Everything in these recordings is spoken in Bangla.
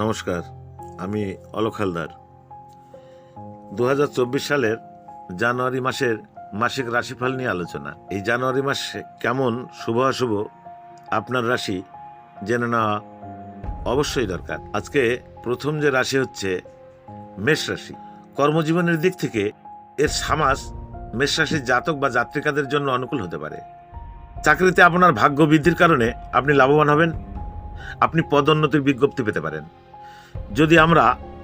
নমস্কার, আমি অলোক হালদার। 2024 সালের জানুয়ারি মাসের মাসিক রাশিফল নিয়ে আলোচনা। এই জানুয়ারি মাসে কেমন শুভ অশুভ আপনার রাশি জেনে নেওয়া অবশ্যই দরকার। আজকে প্রথম যে রাশি হচ্ছে মেষ রাশি। কর্মজীবনের দিক থেকে এর সামাস মেষ রাশির জাতক বা জাতৃকাদের জন্য অনুকূল হতে পারে। চাকরিতে আপনার ভাগ্য বৃদ্ধির কারণে আপনি লাভবান হবেন। আপনি পদোন্নতির বিজ্ঞপ্তি পেতে পারেন। যদি আমরা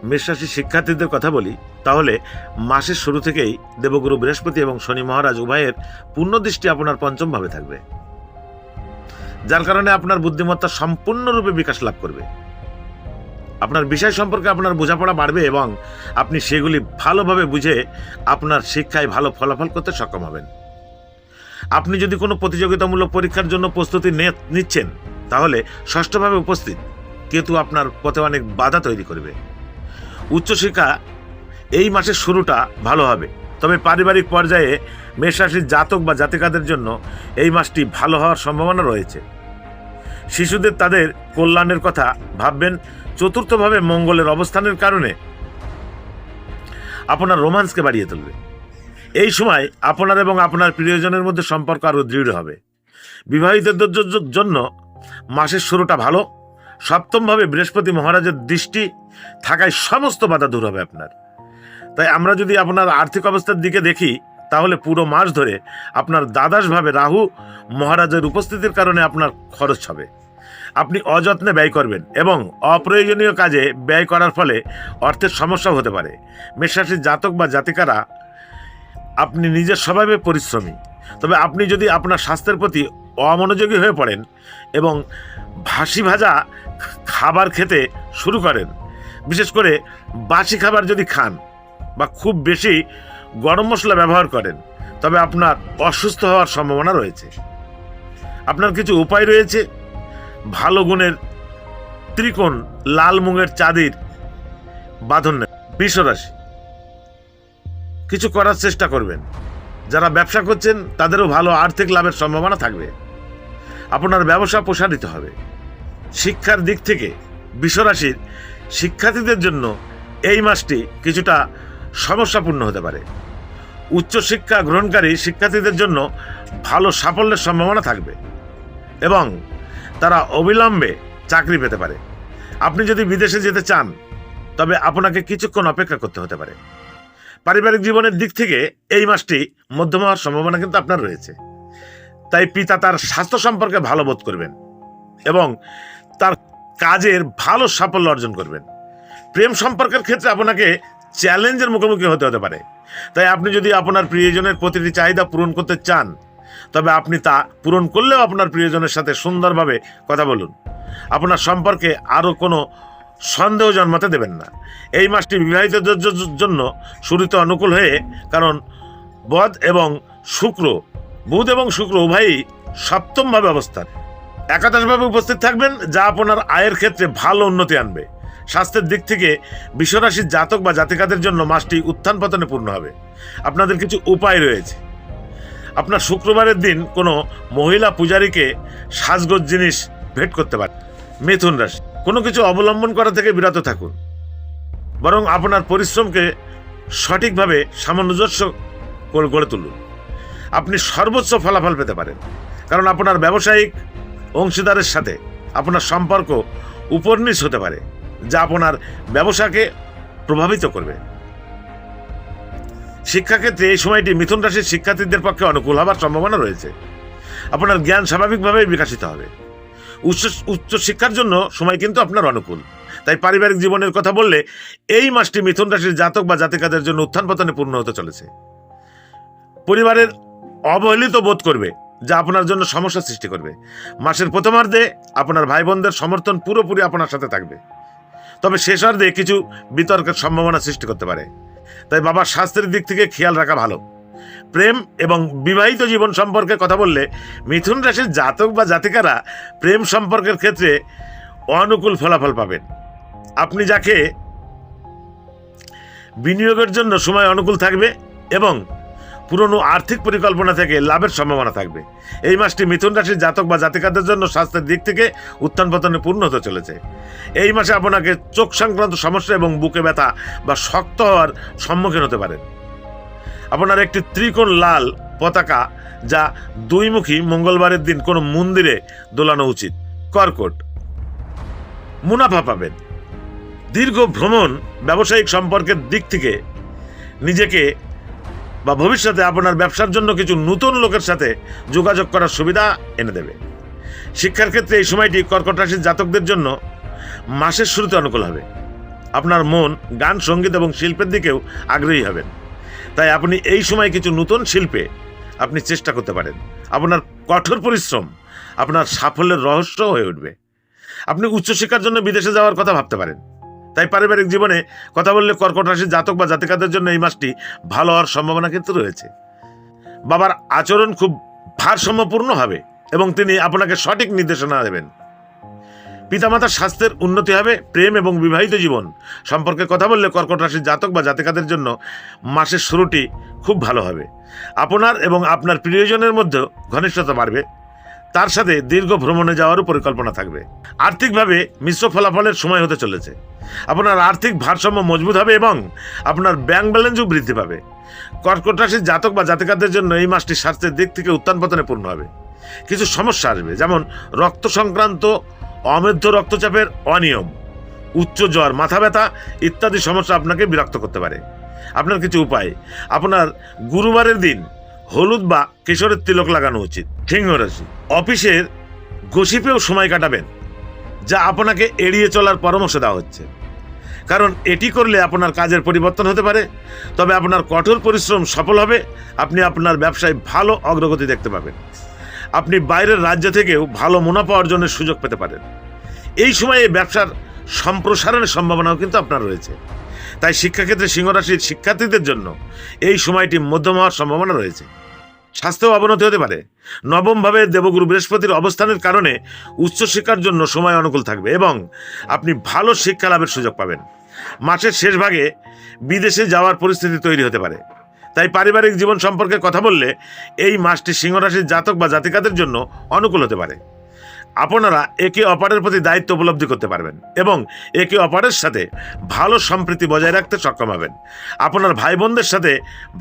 মেষ রাশির শিক্ষার্থীদের কথা বলি, তাহলে মাসের শুরু থেকেই দেবগুরু বৃহস্পতি এবং শনি মহারাজ উভয়ের পূর্ণ দৃষ্টি আপনার পঞ্চম ভাবে থাকবে, যার কারণে আপনার বুদ্ধিমত্তা সম্পূর্ণরূপে বিকাশ লাভ করবে। আপনার বিষয় সম্পর্কে আপনার বোঝাপড়া বাড়বে এবং আপনি সেগুলি ভালোভাবে বুঝে আপনার শিক্ষায় ভালো ফলাফল করতে সক্ষম হবেন। আপনি যদি কোনো প্রতিযোগিতামূলক পরীক্ষার জন্য প্রস্তুতি নিচ্ছেন, তাহলে ষষ্ঠভাবে উপস্থিত কেতু আপনার পথে অনেক বাধা তৈরি করবে। উচ্চশিক্ষা এই মাসের শুরুটা ভালো হবে, তবে পারিবারিক পর্যায়ে মেষ রাশির জাতক বা জাতিকাদের জন্য এই মাসটি ভালো হওয়ার সম্ভাবনা রয়েছে। শিশুদের তাদের কল্যাণের কথা ভাববেন। চতুর্থভাবে মঙ্গলের অবস্থানের কারণে আপনার রোমান্সকে বাড়িয়ে তুলবে। এই সময় আপনার এবং আপনার প্রিয়জনের মধ্যে সম্পর্ক আরও দৃঢ় হবে। বিবাহিতদের জন্য মাসের শুরুটা ভালো। সপ্তমভাবে বৃহস্পতি মহারাজের দৃষ্টি থাকায় সমস্ত বাধা দূর হবে আপনার। তাই আমরা যদি আপনার আর্থিক অবস্থার দিকে দেখি, তাহলে পুরো মাস ধরে আপনার দ্বাদশভাবে রাহু মহারাজের উপস্থিতির কারণে আপনার খরচ হবে। আপনি অযত্নে ব্যয় করবেন এবং অপ্রয়োজনীয় কাজে ব্যয় করার ফলে অর্থের সমস্যা হতে পারে। মেষ রাশির জাতক বা জাতিকারা, আপনি নিজের স্বভাবে পরিশ্রমী, তবে আপনি যদি আপনার স্বাস্থ্যের প্রতি অমনোযোগী হয়ে পড়েন এবং ভাসি ভাজা খাবার খেতে শুরু করেন, বিশেষ করে বাসি খাবার যদি খান বা খুব বেশি গরম মশলা ব্যবহার করেন, তবে আপনার অসুস্থ হওয়ার সম্ভাবনা রয়েছে। আপনার কিছু উপায় রয়েছে। ভালো গুণের ত্রিকোণ লাল মুগের চাঁদির বাঁধন নেন। বৃষ রাশি, কিছু করার চেষ্টা করবেন। যারা ব্যবসা করছেন তাদেরও ভালো আর্থিক লাভের সম্ভাবনা থাকবে। আপনার ব্যবসা প্রসারিত হবে। শিক্ষার দিক থেকে বৃষ রাশির শিক্ষার্থীদের জন্য এই মাসটি কিছুটা সমস্যাপূর্ণ হতে পারে। উচ্চশিক্ষা গ্রহণকারী শিক্ষার্থীদের জন্য ভালো সাফল্যের সম্ভাবনা থাকবে এবং তারা অবিলম্বে চাকরি পেতে পারে। আপনি যদি বিদেশে যেতে চান, তবে আপনাকে কিছুক্ষণ অপেক্ষা করতে হতে পারে। পারিবারিক জীবনের দিক থেকে এই মাসটি মধ্যম হওয়ার সম্ভাবনা কিন্তু আপনার রয়েছে। তাই পিতা তার স্বাস্থ্য সম্পর্কে ভালো বোধ করবেন এবং তার কাজের ভালো সাফল্য অর্জন করবেন। প্রেম সম্পর্কের ক্ষেত্রে আপনাকে চ্যালেঞ্জের মুখোমুখি হতে পারে। তাই আপনি যদি আপনার প্রিয়জনের প্রতিটি চাহিদা পূরণ করতে চান, তবে আপনি তা পূরণ করলেও আপনার প্রিয়জনের সাথে সুন্দরভাবে কথা বলুন। আপনার সম্পর্কে আরও কোনো সন্দেহ জন্মাতে দেবেন না। এই মাসটি বিবাহিতদের জন্য শুরুতে অনুকূল হয়ে, কারণ বুধ এবং শুক্র উভয়ই সপ্তমভাবে অবস্থান, একাদশভাবে উপস্থিত থাকবেন, যা আপনার আয়ের ক্ষেত্রে ভালো উন্নতি আনবে। স্বাস্থ্যের দিক থেকে বৃষ রাশির জাতক বা জাতিকাদের জন্য মাসটি উত্থান পতনে পূর্ণ হবে। আপনাদের কিছু উপায় রয়েছে। আপনার শুক্রবারের দিন কোনো মহিলা পূজারীকে সাজগোজ জিনিস ভেট করতে পারে। মিথুন রাশি, কোনো কিছু অবলম্বন করা থেকে বিরত থাকুন, বরং আপনার পরিশ্রমকে সঠিকভাবে সামঞ্জস্য গড়ে তুলুন। আপনি সর্বোচ্চ ফলাফল পেতে পারেন, কারণ আপনার ব্যবসায়িক অংশীদারের সাথে আপনার সম্পর্ক উপরনীচ হতে পারে, যা আপনার ব্যবসাকে প্রভাবিত করবে। শিক্ষাক্ষেত্রে এই সময়টি মিথুন রাশির শিক্ষার্থীদের পক্ষে অনুকূল হওয়ার সম্ভাবনা রয়েছে। আপনার জ্ঞান স্বাভাবিকভাবেই বিকশিত হবে। উচ্চশিক্ষার জন্য সময় কিন্তু আপনার অনুকূল। তাই পারিবারিক জীবনের কথা বললে এই মাসটি মিথুন রাশির জাতক বা জাতিকাদের জন্য উত্থান পতনে পূর্ণ হতে চলেছে। পরিবারের অবহেলিত বোধ করবে, যা আপনার জন্য সমস্যা সৃষ্টি করবে। মাসের প্রথমার্ধে আপনার ভাই বোনদের সমর্থন পুরোপুরি আপনার সাথে থাকবে, তবে শেষার্ধে কিছু বিতর্কের সম্ভাবনা সৃষ্টি করতে পারে। তাই বাবার স্বাস্থ্যের দিক থেকে খেয়াল রাখা ভালো। প্রেম এবং বিবাহিত জীবন সম্পর্কে কথা বললে মিথুন রাশির জাতক বা জাতিকারা প্রেম সম্পর্কের ক্ষেত্রে অনুকূল ফলাফল পাবেন। আপনি যাকে বিনিয়োগের জন্য সময় অনুকূল থাকবে এবং পুরনো আর্থিক পরিকল্পনা থেকে লাভের সম্ভাবনা থাকবে। এই মাসটি মিথুন রাশির জাতক বা জাতিকাদের জন্য স্বাস্থ্যের দিক থেকে উত্থান পতনে পূর্ণ হতে চলেছে। এই মাসে আপনাকে চোখ সংক্রান্ত সমস্যা এবং বুকে ব্যথা বা শক্ত হওয়ার সম্মুখীন হতে পারেন। আপনার একটি ত্রিকোণ লাল পতাকা যা দুইমুখী মঙ্গলবারের দিন কোনো মন্দিরে দোলানো উচিত। কর্কট, মুনাফা পাবেন। দীর্ঘ ভ্রমণ ব্যবসায়িক সম্পর্কের দিক থেকে নিজেকে বা ভবিষ্যতে আপনার ব্যবসার জন্য কিছু নতুন লোকের সাথে যোগাযোগ করার সুবিধা এনে দেবে। শিক্ষার ক্ষেত্রে এই সময়টি কর্কট রাশির জাতকদের জন্য মাসের শুরুতে অনুকূল হবে। আপনার মন গান, সঙ্গীত এবং শিল্পের দিকেও আগ্রহী হবেন, তাই আপনি এই সময় কিছু নতুন শিল্পে আপনি চেষ্টা করতে পারেন। আপনার কঠোর পরিশ্রম আপনার সাফল্যের রহস্য হয়ে উঠবে। আপনি উচ্চশিক্ষার জন্য বিদেশে যাওয়ার কথা ভাবতে পারেন। তাই পারিবারিক জীবনে কথা বললে কর্কট রাশির জাতক বা জাতিকাদের জন্য এই মাসটি ভালো হওয়ার সম্ভাবনা কিন্তু রয়েছে। বাবার আচরণ খুব ভারসাম্যপূর্ণ হবে এবং তিনি আপনাকে সঠিক নির্দেশনা দেবেন। পিতামাতার স্বাস্থ্যের উন্নতি হবে। প্রেম এবং বিবাহিত জীবন সম্পর্কে কথা বললে কর্কট রাশির জাতক বা জাতিকাদের জন্য মাসের শুরুটি খুব ভালো হবে। আপনার এবং আপনার প্রিয়জনের মধ্যে ঘনিষ্ঠতা বাড়বে। তার সাথে দীর্ঘ ভ্রমণে যাওয়ারও পরিকল্পনা থাকবে। আর্থিকভাবে মিশ্র ফলাফলের সময় হতে চলেছে। আপনার আর্থিক ভারসাম্য মজবুত হবে এবং আপনার ব্যাংক ব্যালেন্সও বৃদ্ধি পাবে। কর্কট রাশির জাতক বা জাতিকাদের জন্য এই মাসটি স্বাস্থ্যের দিক থেকে উত্থান পতনে পূর্ণ হবে। কিছু সমস্যা আসবে, যেমন রক্ত সংক্রান্ত, অমেধ্য রক্তচাপের অনিয়ম, উচ্চ জ্বর, মাথা ব্যথা ইত্যাদি সমস্যা আপনাকে বিরক্ত করতে পারে। আপনার কিছু উপায়: আপনার গুরুবারের দিন হলুদ বা কেশরের তিলক লাগানো উচিত। সিংহ রাশি, অফিসের গসিপেও সময় কাটাবেন, যা আপনাকে এড়িয়ে চলার পরামর্শ দেওয়া হচ্ছে, কারণ এটি করলে আপনার কাজের পরিবর্তন হতে পারে। তবে আপনার কঠোর পরিশ্রম সফল হবে। আপনি আপনার ব্যবসায় ভালো অগ্রগতি দেখতে পাবেন। আপনি বাইরের রাজ্য থেকেও ভালো মুনাফা অর্জনের সুযোগ পেতে পারেন। এই সময়ে ব্যবসার সম্প্রসারণের সম্ভাবনাও কিন্তু আপনার রয়েছে। তাই শিক্ষাক্ষেত্রে সিংহ রাশির শিক্ষার্থীদের জন্য এই সময়টি মধ্যম হওয়ার সম্ভাবনা রয়েছে। স্বাস্থ্যেও অবনতি হতে পারে। নবমভাবে দেবগুরু বৃহস্পতির অবস্থানের কারণে উচ্চশিক্ষার জন্য সময় অনুকূল থাকবে এবং আপনি ভালো শিক্ষা লাভের সুযোগ পাবেন। মাসের শেষ ভাগে বিদেশে যাওয়ার পরিস্থিতি তৈরি হতে পারে। তাই পারিবারিক জীবন সম্পর্কে কথা বললে এই মাসটি সিংহ রাশির জাতক বা জাতিকাদের জন্য অনুকূল হতে পারে। আপনারা একে অপরের প্রতি দায়িত্ব উপলব্ধি করতে পারবেন এবং একে অপরের সাথে ভালো সম্প্রীতি বজায় রাখতে সক্ষম হবেন। আপনার ভাই বোনদের সাথে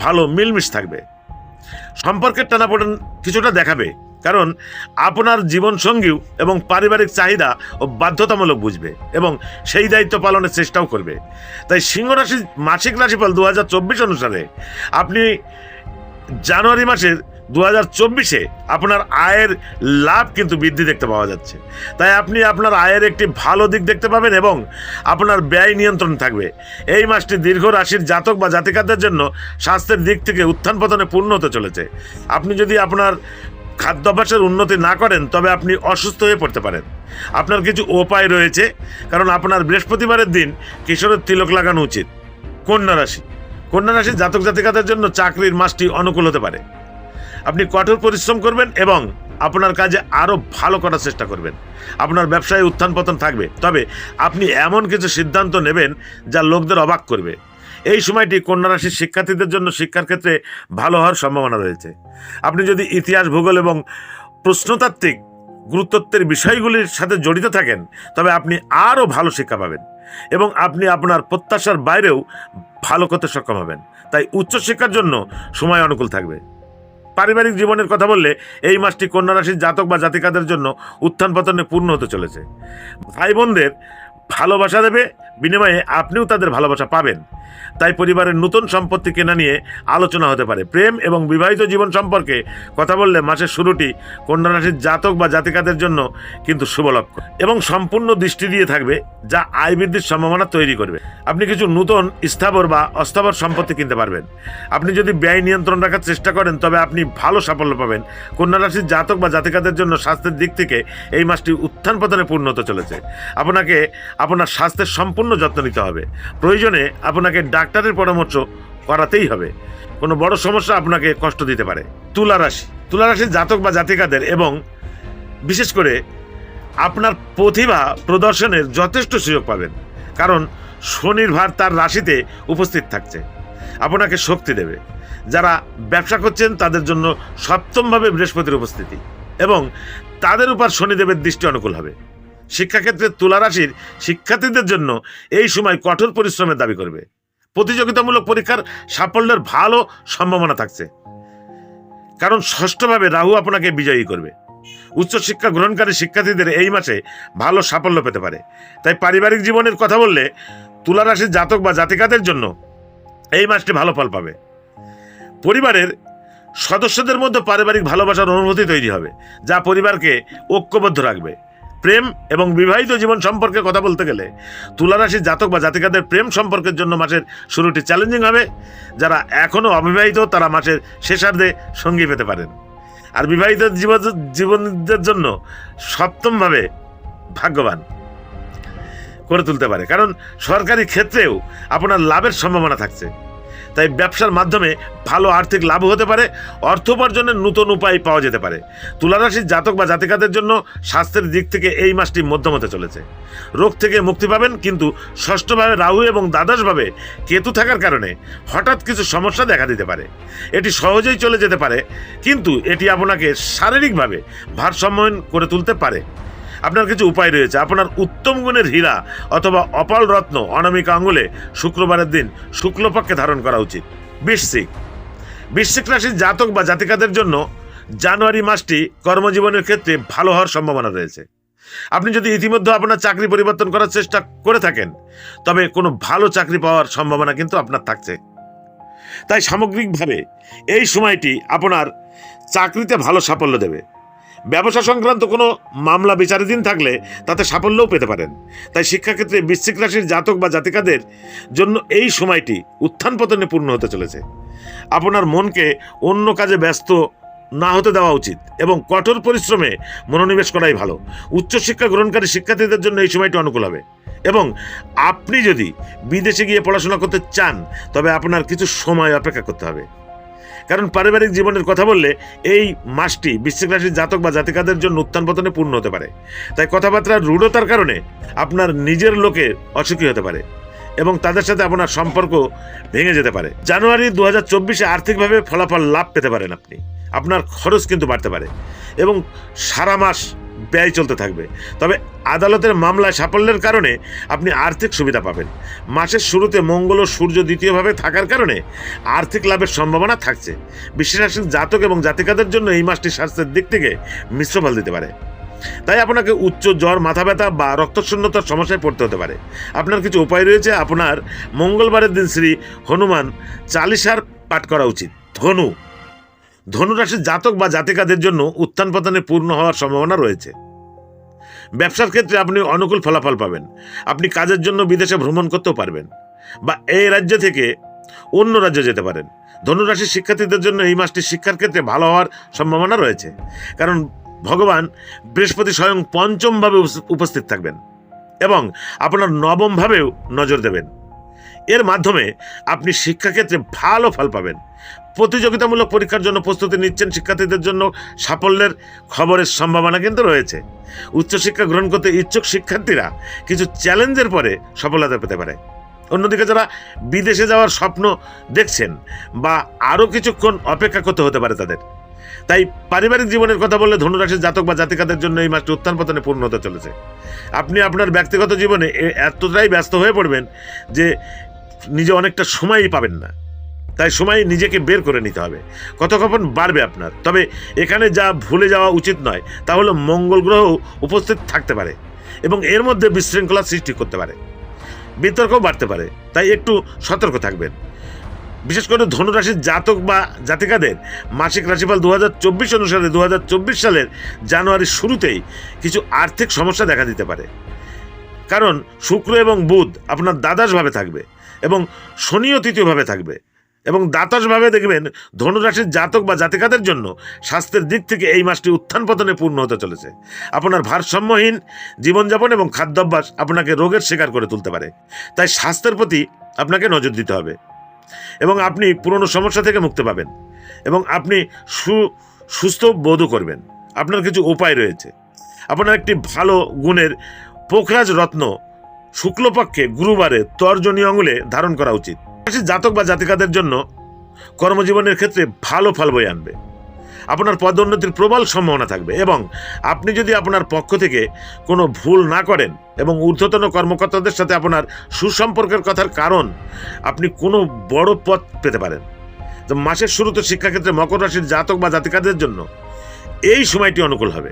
ভালো মিলমিশ থাকবে। সম্পর্কের টানাপোড়েন কিছুটা দেখাবে, কারণ আপনার জীবনসঙ্গীও এবং পারিবারিক চাহিদা ও বাধ্যতামূলক বুঝবে এবং সেই দায়িত্ব পালনের চেষ্টাও করবে। তাই সিংহ রাশির মাসিক রাশিফল 2024 অনুসারে আপনি জানুয়ারি মাসের 2024-এ আপনার আয়ের লাভ কিন্তু বৃদ্ধি দেখতে পাওয়া যাচ্ছে। তাই আপনি আপনার আয়ের একটি ভালো দিক দেখতে পাবেন এবং আপনার ব্যয় নিয়ন্ত্রণ থাকবে। এই মাসটি দীর্ঘ রাশির জাতক বা জাতিকাদের জন্য স্বাস্থ্যের দিক থেকে উত্থান পতনে পূর্ণ হতে চলেছে। আপনি যদি আপনার খাদ্যাভ্যাসের উন্নতি না করেন তবে আপনি অসুস্থ হয়ে পড়তে পারেন। আপনার কিছু উপায় রয়েছে, কারণ আপনার বৃহস্পতিবারের দিন কেশরের তিলক লাগানো উচিত। কন্যা রাশি, কন্যা রাশির জাতক জাতিকাদের জন্য চাকরির মাসটি অনুকূল হতে পারে। আপনি কঠোর পরিশ্রম করবেন এবং আপনার কাজে আরও ভালো করার চেষ্টা করবেন। আপনার ব্যবসায় উত্থান পতন থাকবে, তবে আপনি এমন কিছু সিদ্ধান্ত নেবেন যা লোকদের অবাক করবে। এই সময়টি কন্যা রাশির শিক্ষার্থীদের জন্য শিক্ষার ক্ষেত্রে ভালো হওয়ার সম্ভাবনা রয়েছে। আপনি যদি ইতিহাস, ভূগোল এবং প্রশ্নতাত্ত্বিক গুরুত্বের বিষয়গুলির সাথে জড়িত থাকেন তবে আপনি আরও ভালো শিক্ষা পাবেন এবং আপনি আপনার প্রত্যাশার বাইরেও ভালো করতে সক্ষম হবেন। তাই উচ্চশিক্ষার জন্য সময় অনুকূল থাকবে। পারিবারিক জীবনের কথা বললে এই মাসটি কন্যা রাশির জাতক বা জাতিকাদের জন্য উত্থান পতনে পূর্ণ হতে চলেছে। ভাই বোনদের ভালোবাসা দেবে, বিনিময়ে আপনিও তাদের ভালোবাসা পাবেন। তাই পরিবারের নতুন সম্পত্তি কেনা নিয়ে আলোচনা হতে পারে। প্রেম এবং বিবাহিত জীবন সম্পর্কে কথা বললে মাসের শুরুটি কন্যা রাশির জাতক বা জাতিকাদের জন্য কিন্তু শুভ লক্ষণ এবং সম্পূর্ণ দৃষ্টি দিয়ে থাকবে, যা আয় বৃদ্ধির সম্ভাবনা তৈরি করবে। আপনি কিছু নতুন স্থাবর বা অস্থাবর সম্পত্তি কিনতে পারবেন। আপনি যদি ব্যয় নিয়ন্ত্রণ রাখার চেষ্টা করেন তবে আপনি ভালো সাফল্য পাবেন। কন্যা রাশির জাতক বা জাতিকাদের জন্য স্বাস্থ্যের দিক থেকে এই মাসটি উত্থান পতনে পূর্ণ হতে চলেছে। আপনাকে আপনার স্বাস্থ্যের সম্পূর্ণ যত্ন নিতে হবে। প্রয়োজনে আপনাকে ডাক্তারের পরামর্শ করাতেই হবে। কোনো বড় সমস্যা আপনাকে কষ্ট দিতে পারে। তুলা রাশি, তুলা রাশির জাতক বা জাতিকাদের এবং বিশেষ করে আপনার প্রতিভা প্রদর্শনের যথেষ্ট সুযোগ পাবেন, কারণ শনির ভার তার রাশিতে উপস্থিত থাকছে, আপনাকে শক্তি দেবে। যারা ব্যবসা করছেন তাদের জন্য সপ্তমভাবে বৃহস্পতির উপস্থিতি এবং তাদের উপর শনিদেবের দৃষ্টি অনুকূল হবে। শিক্ষাক্ষেত্রে তুলা রাশির শিক্ষার্থীদের জন্য এই সময় কঠোর পরিশ্রমের দাবি করবে। প্রতিযোগিতামূলক পরীক্ষার সাফল্যের ভালো সম্ভাবনা থাকছে, কারণ ষষ্ঠভাবে রাহু আপনাকে বিজয়ী করবে। উচ্চশিক্ষা গ্রহণকারী শিক্ষার্থীদের এই মাসে ভালো সাফল্য পেতে পারে। তাই পারিবারিক জীবনের কথা বললে তুলা রাশির জাতক বা জাতিকাদের জন্য এই মাসটি ভালো ফল পাবে। পরিবারের সদস্যদের মধ্যে পারিবারিক ভালোবাসার অনুভূতি তৈরি হবে, যা পরিবারকে ঐক্যবদ্ধ রাখবে। প্রেম এবং বিবাহিত জীবন সম্পর্কে কথা বলতে গেলে তুলা রাশির জাতক বা জাতিকাদের প্রেম সম্পর্কের জন্য মাসের শুরুটি চ্যালেঞ্জিং হবে। যারা এখনও অবিবাহিত তারা মাসের শেষার্ধে সঙ্গী পেতে পারেন। আর বিবাহিত জীবনদের জন্য সপ্তমভাবে ভাগ্যবান করে তুলতে পারে, কারণ সরকারি ক্ষেত্রেও আপনার লাভের সম্ভাবনা থাকছে। তাই ব্যবসার মাধ্যমে ভালো আর্থিক লাভ হতে পারে, অর্থ উপার্জনের নতুন উপায় পাওয়া যেতে পারে। তুলা রাশির জাতক বা জাতিকাদের জন্য স্বাস্থ্যের দিক থেকে এই মাসটি মধ্যম হতে চলেছে। রোগ থেকে মুক্তি পাবেন, কিন্তু ষষ্ঠভাবে রাহু এবং দ্বাদশভাবে কেতু থাকার কারণে হঠাৎ কিছু সমস্যা দেখা দিতে পারে। এটি সহজেই চলে যেতে পারে, কিন্তু এটি আপনাকে শারীরিকভাবে ভারসাম্যহীন করে তুলতে পারে। আপনার কিছু উপায় রয়েছে। আপনার উত্তম গুণের হীরা অথবা অপাল রত্ন অনামিকা আঙ্গুলে শুক্রবারের দিন শুক্লপক্ষে ধারণ করা উচিত। বৃশ্চিক রাশির জাতক বা জাতিকাদের জন্য জানুয়ারি মাসটি কর্মজীবনের ক্ষেত্রে ভালো হওয়ার সম্ভাবনা রয়েছে। আপনি যদি ইতিমধ্যে আপনার চাকরি পরিবর্তন করার চেষ্টা করে থাকেন, তবে কোনো ভালো চাকরি পাওয়ার সম্ভাবনা কিন্তু আপনার থাকছে। তাই সামগ্রিকভাবে এই সময়টি আপনার চাকরিতে ভালো সাফল্য দেবে। ব্যবসা সংক্রান্ত কোনো মামলা বিচারাধীন থাকলে তাতে সাফল্যও পেতে পারেন। তাই শিক্ষাক্ষেত্রে বৃশ্চিক রাশির জাতক বা জাতিকাদের জন্য এই সময়টি উত্থান পতনে পূর্ণ হতে চলেছে। আপনার মনকে অন্য কাজে ব্যস্ত না হতে দেওয়া উচিত এবং কঠোর পরিশ্রমে মনোনিবেশ করাই ভালো। উচ্চশিক্ষা গ্রহণকারী শিক্ষার্থীদের জন্য এই সময়টি অনুকূল হবে এবং আপনি যদি বিদেশে গিয়ে পড়াশোনা করতে চান, তবে আপনার কিছু সময় অপেক্ষা করতে হবে। কারণ পারিবারিক জীবনের কথা বললে এই মাসটি বৃশ্চিক রাশির জাতক বা জাতিকাদের জন্য উত্থান পতনে পূর্ণ হতে পারে। তাই কথাবার্তার রূঢ়তার কারণে আপনার নিজের লোকে অসুখী হতে পারে এবং তাদের সাথে আপনার সম্পর্ক ভেঙে যেতে পারে। জানুয়ারি 2024-এ আর্থিকভাবে ফলাফল লাভ পেতে পারেন আপনি। আপনার খরচ কিন্তু বাড়তে পারে এবং সারা মাস ব্যয় চলতে থাকবে। তবে আদালতের মামলায় সাফল্যের কারণে আপনি আর্থিক সুবিধা পাবেন। মাসের শুরুতে মঙ্গল ও সূর্য দ্বিতীয়ভাবে থাকার কারণে আর্থিক লাভের সম্ভাবনা থাকছে। বৃশ্চিক রাশির জাতক এবং জাতিকাদের জন্য এই মাসটি স্বাস্থ্যের দিক থেকে মিশ্র ফল দিতে পারে। তাই আপনাকে উচ্চ জ্বর, মাথা ব্যথা বা রক্তশূন্যতার সমস্যায় পড়তে হতে পারে। আপনার কিছু উপায় রয়েছে। আপনার মঙ্গলবারের দিন শ্রী হনুমান চালিসার পাঠ করা উচিত। ধনুরাশির জাতক বা জাতিকাদের জন্য উত্থান পতনে পূর্ণ হওয়ার সম্ভাবনা রয়েছে। ব্যবসার ক্ষেত্রে আপনি অনুকূল ফলাফল পাবেন। আপনি কাজের জন্য বিদেশে ভ্রমণ করতেও পারবেন বা এই রাজ্য থেকে অন্য রাজ্যে যেতে পারেন। ধনুরাশির শিক্ষার্থীদের জন্য এই মাসটি শিক্ষার ক্ষেত্রে ভালো হওয়ার সম্ভাবনা রয়েছে, কারণ ভগবান বৃহস্পতি স্বয়ং পঞ্চমভাবে উপস্থিত থাকবেন এবং আপনার নবমভাবেও নজর দেবেন। এর মাধ্যমে আপনি শিক্ষাক্ষেত্রে ভালো ফল পাবেন। প্রতিযোগিতামূলক পরীক্ষার জন্য প্রস্তুতি নিচ্ছেন শিক্ষার্থীদের জন্য সাফল্যের খবরের সম্ভাবনা কিন্তু রয়েছে। উচ্চশিক্ষা গ্রহণ করতে ইচ্ছুক শিক্ষার্থীরা কিছু চ্যালেঞ্জের পরে সফলতা পেতে পারে। অন্যদিকে যারা বিদেশে যাওয়ার স্বপ্ন দেখছেন বা আরও কিছুক্ষণ অপেক্ষা করতে হতে পারে তাদের। তাই পারিবারিক জীবনের কথা বললে ধনুরাশির জাতক বা জাতিকাদের জন্য এই মাসটি উত্থান পতনে পূর্ণ হতে চলেছে। আপনি আপনার ব্যক্তিগত জীবনে এতটাই ব্যস্ত হয়ে পড়বেন যে নিজে অনেকটা সময়ই পাবেন না। তাই সময় নিজেকে বের করে নিতে হবে। কথোপকথন বাড়বে আপনার। তবে এখানে যা ভুলে যাওয়া উচিত নয় তা হলো মঙ্গল গ্রহ উপস্থিত থাকতে পারে এবং এর মধ্যে বিশৃঙ্খলা সৃষ্টি করতে পারে, বিতর্কও বাড়তে পারে। তাই একটু সতর্ক থাকবেন। বিশেষ করে ধনুরাশির জাতক বা জাতিকাদের মাসিক রাশিফল 2024 অনুসারে 2024 সালের জানুয়ারির শুরুতেই কিছু আর্থিক সমস্যা দেখা দিতে পারে, কারণ শুক্র এবং বুধ আপনার দ্বাদশভাবে থাকবে এবং শনিও তৃতীয়ভাবে থাকবে এবং দ্বাদশভাবে দেখবেন ধনুরাশির জাতক বা জাতিকাদের জন্য স্বাস্থ্যের দিক থেকে এই মাসটি উত্থান পতনে পূর্ণ হতে চলেছে। আপনার ভারসাম্যহীন জীবনযাপন এবং খাদ্যাভ্যাস আপনাকে রোগের শিকার করে তুলতে পারে। তাই স্বাস্থ্যের প্রতি আপনাকে নজর দিতে হবে এবং আপনি পুরনো সমস্যা থেকে মুক্তি পাবেন এবং আপনি সুস্থ বোধও করবেন। আপনার কিছু উপায় রয়েছে। আপনার একটি ভালো গুণের পোখরাজ রত্ন শুক্লপক্ষে গুরুবারে তর্জনী আঙুলে ধারণ করা উচিত। জাতক বা জাতিকাদের জন্য কর্মজীবনের ক্ষেত্রে ভালো ফল বয়ে আনবে। আপনার পদোন্নতির প্রবল সম্ভাবনা থাকবে এবং আপনি যদি আপনার পক্ষ থেকে কোনো ভুল না করেন এবং ঊর্ধ্বতন কর্মকর্তাদের সাথে আপনার সুসম্পর্কের কথার কারণ আপনি কোনো বড় পদ পেতে পারেন। তো মাসের শুরুতে শিক্ষাক্ষেত্রে মকর রাশির জাতক বা জাতিকাদের জন্য এই সময়টি অনুকূল হবে।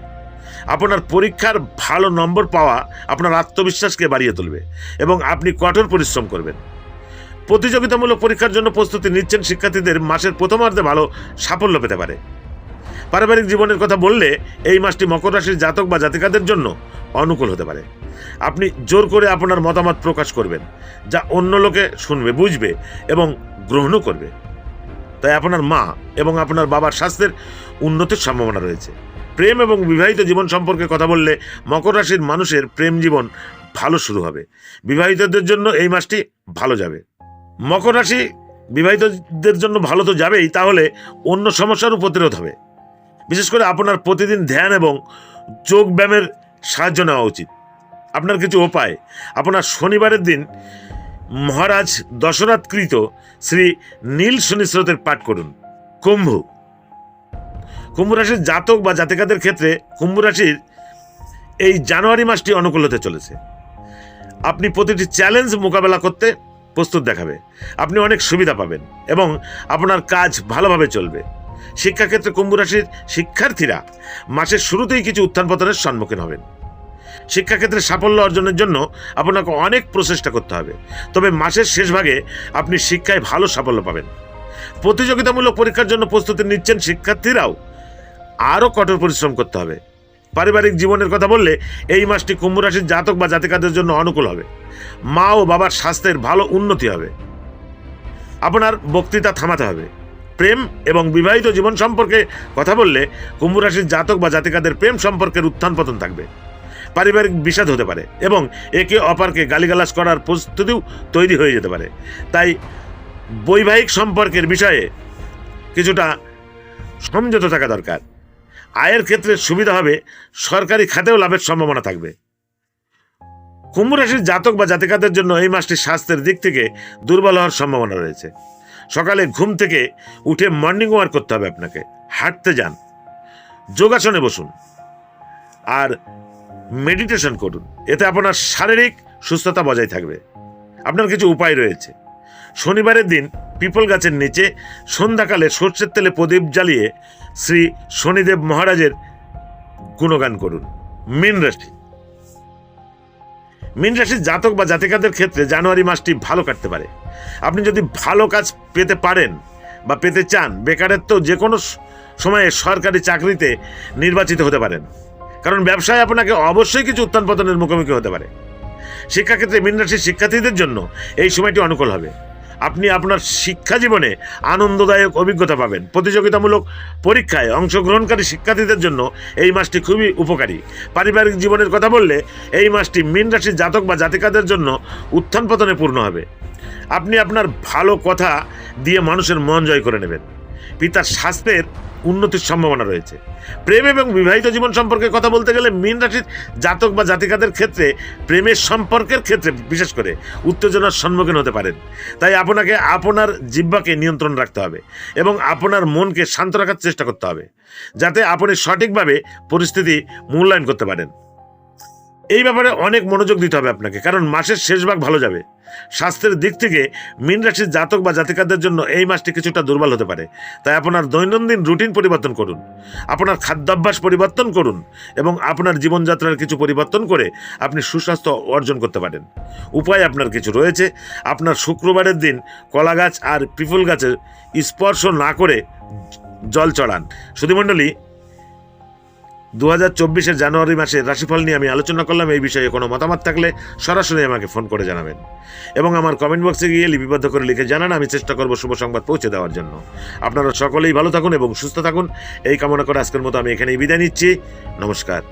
আপনার পরীক্ষার ভালো নম্বর পাওয়া আপনার আত্মবিশ্বাসকে বাড়িয়ে তুলবে এবং আপনি কঠোর পরিশ্রম করবেন। প্রতিযোগিতামূলক পরীক্ষার জন্য প্রস্তুতি নিচ্ছেন শিক্ষার্থীদের মাসের প্রথমার্ধে ভালো সাফল্য পেতে পারে। পারিবারিক জীবনের কথা বললে এই মাসটি মকর রাশির জাতক বা জাতিকাদের জন্য অনুকূল হতে পারে। আপনি জোর করে আপনার মতামত প্রকাশ করবেন, যা অন্য লোকে শুনবে, বুঝবে এবং গ্রহণও করবে। তাই আপনার মা এবং আপনার বাবার স্বাস্থ্যের উন্নতির সম্ভাবনা রয়েছে। প্রেম এবং বিবাহিত জীবন সম্পর্কে কথা বললে মকর রাশির মানুষের প্রেম জীবন ভালো শুরু হবে। বিবাহিতদের জন্য এই মাসটি ভালো যাবে। মকর রাশি বিবাহিতদের জন্য ভালো তো যাবেই, তাহলে অন্য সমস্যারও প্রতিরোধ হবে। বিশেষ করে আপনার প্রতিদিন ধ্যান এবং যোগ ব্যায়ামের সাহায্য নেওয়া উচিত। আপনার কিছু উপায়: আপনার শনিবারের দিন মহারাজ দশরথকৃত শ্রী নীল শনি স্তোত্রের পাঠ করুন। কুম্ভ রাশির জাতক বা জাতিকাদের ক্ষেত্রে কুম্ভ রাশির এই জানুয়ারি মাসটি অনুকূল হতে চলেছে। আপনি প্রতিটি চ্যালেঞ্জ মোকাবেলা করতে প্রস্তুত দেখাবে। আপনি অনেক সুবিধা পাবেন এবং আপনার কাজ ভালোভাবে চলবে। শিক্ষাক্ষেত্রে কুম্ভ রাশির শিক্ষার্থীরা মাসের শুরুতেই কিছু উত্থান পতনের সম্মুখীন হবেন। শিক্ষাক্ষেত্রে সাফল্য অর্জনের জন্য আপনাকে অনেক প্রচেষ্টা করতে হবে, তবে মাসের শেষ ভাগে আপনি শিক্ষায় ভালো সাফল্য পাবেন। প্রতিযোগিতামূলক পরীক্ষার জন্য প্রস্তুতি নিচ্ছেন শিক্ষার্থীরাও আরও কঠোর পরিশ্রম করতে হবে। পারিবারিক জীবনের কথা বললে এই মাসটি কুম্ভ রাশির জাতক বা জাতিকাদের জন্য অনুকূল হবে। মা ও বাবার স্বাস্থ্যের ভালো উন্নতি হবে। আপনার বক্তৃতা থামাতে হবে। প্রেম এবং বিবাহিত জীবন সম্পর্কে কথা বললে কুম্ভ রাশির জাতক বা জাতিকাদের প্রেম সম্পর্কের উত্থান পতন থাকবে। পারিবারিক বিষাদ হতে পারে এবং একে অপরকে গালিগালাজ করার প্রস্তুতিও তৈরি হয়ে যেতে পারে। তাই বৈবাহিক সম্পর্কের বিষয়ে কিছুটা সমঝোতা থাকা দরকার। আয়ের ক্ষেত্রে সুবিধা হবে, সরকারি খাতেও লাভের সম্ভাবনা থাকবে। কুম্ভ রাশির জাতক বা জাতিকাদের জন্য এই মাসটি স্বাস্থ্যের দিক থেকে দুর্বল হওয়ার সম্ভাবনা রয়েছে। সকালে ঘুম থেকে উঠে মর্নিং ওয়াক করতে হবে, আপনাকে হাঁটতে যান, যোগাসনে বসুন আর মেডিটেশন করুন। এতে আপনার শারীরিক সুস্থতা বজায় থাকবে। আপনার কিছু উপায় রয়েছে। শনিবারের দিন পিপল গাছের নিচে সন্ধ্যাকালে সর্ষের তেলে প্রদীপ জ্বালিয়ে শ্রী শনিদেব মহারাজের গুণগান করুন। মীন রাশির জাতক বা জাতিকাদের ক্ষেত্রে জানুয়ারি মাসটি ভালো কাটতে পারে। আপনি যদি ভালো কাজ পেতে পারেন বা পেতে চান, বেকারত্ব যে কোনো সময়ে সরকারি চাকরিতে নির্বাচিত হতে পারেন, কারণ ব্যবসায় আপনাকে অবশ্যই কিছু উত্থান পতনের মুখোমুখি হতে পারে। শিক্ষাক্ষেত্রে মীন রাশির শিক্ষার্থীদের জন্য এই সময়টি অনুকূল হবে। আপনি আপনার শিক্ষা জীবনে আনন্দদায়ক অভিজ্ঞতা পাবেন। প্রতিযোগিতামূলক পরীক্ষায় অংশগ্রহণকারী শিক্ষার্থীদের জন্য এই মাসটি খুবই উপকারী। পারিবারিক জীবনের কথা বললে এই মাসটি মীন রাশির জাতক বা জাতিকাদের জন্য উত্থান পতনে পূর্ণ হবে। আপনি আপনার ভালো কথা দিয়ে মানুষের মন জয় করে নেবেন। পিতার স্বাস্থ্যের উন্নতির সম্ভাবনা রয়েছে। প্রেম এবং বিবাহিত জীবন সম্পর্কে কথা বলতে গেলে মীন রাশির জাতক বা জাতিকাদের ক্ষেত্রে প্রেমের সম্পর্কের ক্ষেত্রে বিশেষ করে উত্তেজনার সম্মুখীন হতে পারেন। তাই আপনাকে আপনার জিহ্বাকে নিয়ন্ত্রণ রাখতে হবে এবং আপনার মনকে শান্ত রাখার চেষ্টা করতে হবে, যাতে আপনি সঠিকভাবে পরিস্থিতি মূল্যায়ন করতে পারেন। এই ব্যাপারে অনেক মনোযোগ দিতে হবে আপনাকে, কারণ মাসের শেষ ভাগ ভালো যাবে। স্বাস্থ্যের দিক থেকে মীন রাশির জাতক বা জাতিকাদের জন্য এই মাসটি কিছুটা দুর্বল হতে পারে। তাই আপনার দৈনন্দিন রুটিন পরিবর্তন করুন, আপনার খাদ্যাভ্যাস পরিবর্তন করুন এবং আপনার জীবনযাত্রার কিছু পরিবর্তন করে আপনি সুস্বাস্থ্য অর্জন করতে পারেন। উপায় আপনার কিছু রয়েছে। আপনার শুক্রবারের দিন কলা গাছ আর পিপল গাছের স্পর্শ না করে জল চড়ান। সুধীমণ্ডলী, 2024 জানুয়ারি মাসের রাশিফল নিয়ে আমি আলোচনা করলাম। এই বিষয়ে কোনো মতামত থাকলে সরাসরি আমাকে ফোন করে জানাবেন এবং আমার কমেন্ট বক্সে গিয়ে লিপিবদ্ধ করে লিখে জানান। আমি চেষ্টা করব শুভ সংবাদ পৌঁছে দেওয়ার জন্য। আপনারা সকলেই ভালো থাকুন এবং সুস্থ থাকুন এই কামনা করে আজকের মতো আমি এখানেই বিদায় নিচ্ছি। নমস্কার।